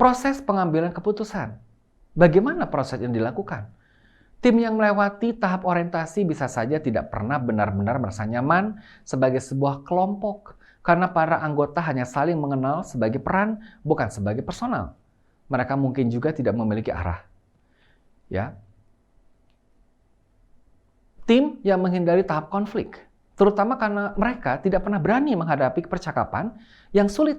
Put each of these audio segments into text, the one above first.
Proses pengambilan keputusan. Bagaimana proses yang dilakukan? Tim yang melewati tahap orientasi bisa saja tidak pernah benar-benar merasa nyaman sebagai sebuah kelompok karena para anggota hanya saling mengenal sebagai peran, bukan sebagai personal. Mereka mungkin juga tidak memiliki arah. Ya. Tim yang menghindari tahap konflik, terutama karena mereka tidak pernah berani menghadapi percakapan yang sulit,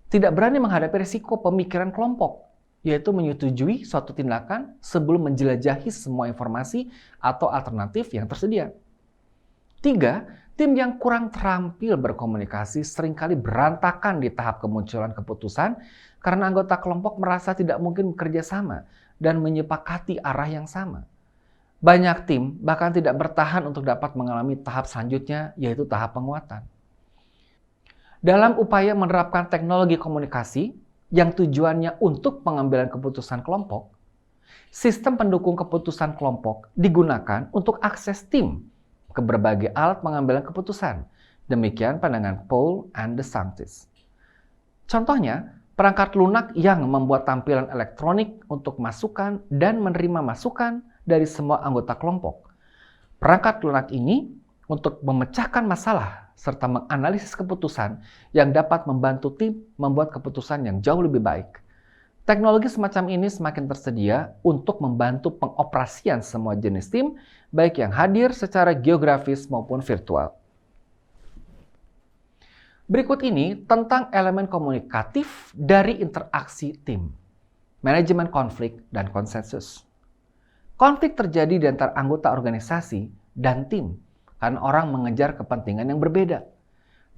tidak berani menghadapi risiko pemikiran kelompok, yaitu menyetujui suatu tindakan sebelum menjelajahi semua informasi atau alternatif yang tersedia. 3. Tim yang kurang terampil berkomunikasi seringkali berantakan di tahap kemunculan keputusan karena anggota kelompok merasa tidak mungkin bekerja sama dan menyepakati arah yang sama. Banyak tim bahkan tidak bertahan untuk dapat mengalami tahap selanjutnya, yaitu tahap penguatan. Dalam upaya menerapkan teknologi komunikasi yang tujuannya untuk pengambilan keputusan kelompok, sistem pendukung keputusan kelompok digunakan untuk akses tim ke berbagai alat pengambilan keputusan. Demikian pandangan Paul and DeSantis. Contohnya, perangkat lunak yang membuat tampilan elektronik untuk masukan dan menerima masukan dari semua anggota kelompok. Perangkat lunak ini untuk memecahkan masalah serta menganalisis keputusan yang dapat membantu tim membuat keputusan yang jauh lebih baik. Teknologi semacam ini semakin tersedia untuk membantu pengoperasian semua jenis tim, baik yang hadir secara geografis maupun virtual. Berikut ini tentang elemen komunikatif dari interaksi tim. Manajemen konflik dan konsensus. Konflik terjadi di antara anggota organisasi dan tim karena orang mengejar kepentingan yang berbeda.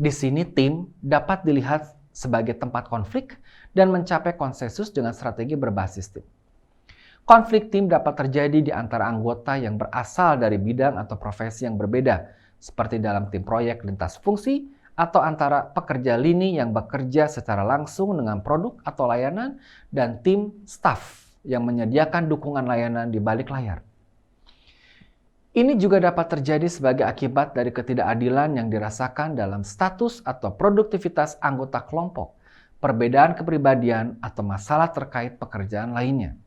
Di sini tim dapat dilihat sebagai tempat konflik dan mencapai konsensus dengan strategi berbasis tim. Konflik tim dapat terjadi di antara anggota yang berasal dari bidang atau profesi yang berbeda, seperti dalam tim proyek lintas fungsi atau antara pekerja lini yang bekerja secara langsung dengan produk atau layanan dan tim staff yang menyediakan dukungan layanan di balik layar. Ini juga dapat terjadi sebagai akibat dari ketidakadilan yang dirasakan dalam status atau produktivitas anggota kelompok, perbedaan kepribadian, atau masalah terkait pekerjaan lainnya.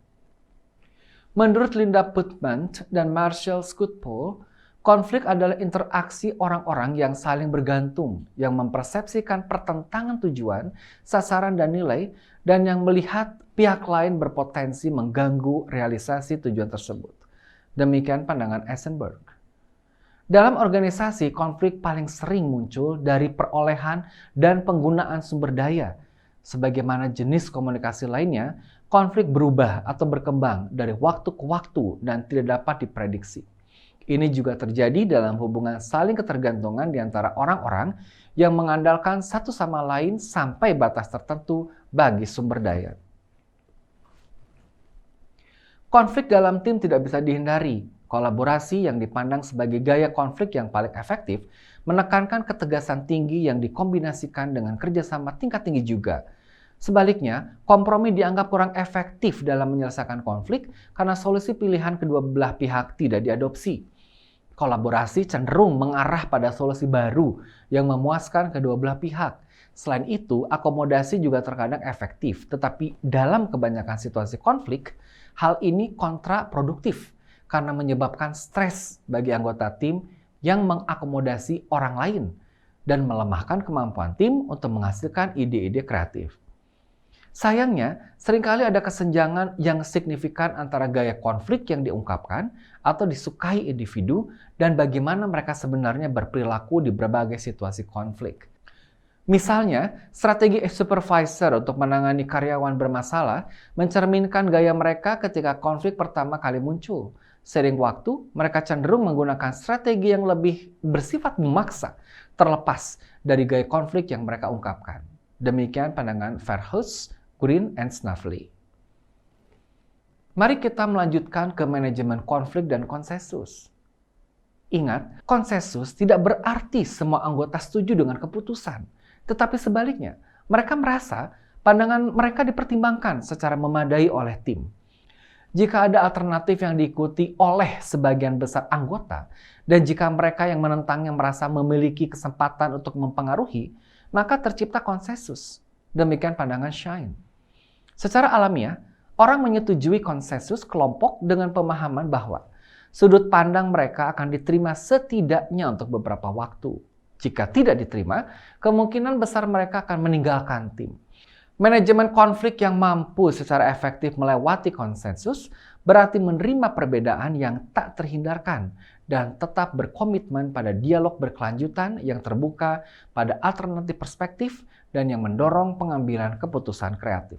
Menurut Linda Putman dan Marshall Skutpol, konflik adalah interaksi orang-orang yang saling bergantung, yang mempersepsikan pertentangan tujuan, sasaran, dan nilai, dan yang melihat pihak lain berpotensi mengganggu realisasi tujuan tersebut. Demikian pandangan Eisenberg. Dalam organisasi, konflik paling sering muncul dari perolehan dan penggunaan sumber daya. Sebagaimana jenis komunikasi lainnya, konflik berubah atau berkembang dari waktu ke waktu dan tidak dapat diprediksi. Ini juga terjadi dalam hubungan saling ketergantungan di antara orang-orang yang mengandalkan satu sama lain sampai batas tertentu bagi sumber daya. Konflik dalam tim tidak bisa dihindari. Kolaborasi yang dipandang sebagai gaya konflik yang paling efektif menekankan ketegasan tinggi yang dikombinasikan dengan kerjasama tingkat tinggi juga. Sebaliknya, kompromi dianggap kurang efektif dalam menyelesaikan konflik karena solusi pilihan kedua belah pihak tidak diadopsi. Kolaborasi cenderung mengarah pada solusi baru yang memuaskan kedua belah pihak. Selain itu, akomodasi juga terkadang efektif, tetapi dalam kebanyakan situasi konflik, hal ini kontraproduktif karena menyebabkan stres bagi anggota tim yang mengakomodasi orang lain dan melemahkan kemampuan tim untuk menghasilkan ide-ide kreatif. Sayangnya, seringkali ada kesenjangan yang signifikan antara gaya konflik yang diungkapkan atau disukai individu dan bagaimana mereka sebenarnya berperilaku di berbagai situasi konflik. Misalnya, strategi supervisor untuk menangani karyawan bermasalah mencerminkan gaya mereka ketika konflik pertama kali muncul. Seiring waktu, mereka cenderung menggunakan strategi yang lebih bersifat memaksa, terlepas dari gaya konflik yang mereka ungkapkan. Demikian pandangan Verhulst, Green, and Snavely. Mari kita melanjutkan ke manajemen konflik dan konsensus. Ingat, konsensus tidak berarti semua anggota setuju dengan keputusan. Tetapi sebaliknya, mereka merasa pandangan mereka dipertimbangkan secara memadai oleh tim. Jika ada alternatif yang diikuti oleh sebagian besar anggota, dan jika mereka yang menentangnya merasa memiliki kesempatan untuk mempengaruhi, maka tercipta konsensus. Demikian pandangan Shine. Secara alamiah, orang menyetujui konsensus kelompok dengan pemahaman bahwa sudut pandang mereka akan diterima setidaknya untuk beberapa waktu. Jika tidak diterima, kemungkinan besar mereka akan meninggalkan tim. Manajemen konflik yang mampu secara efektif melewati konsensus berarti menerima perbedaan yang tak terhindarkan dan tetap berkomitmen pada dialog berkelanjutan yang terbuka pada alternatif perspektif dan yang mendorong pengambilan keputusan kreatif.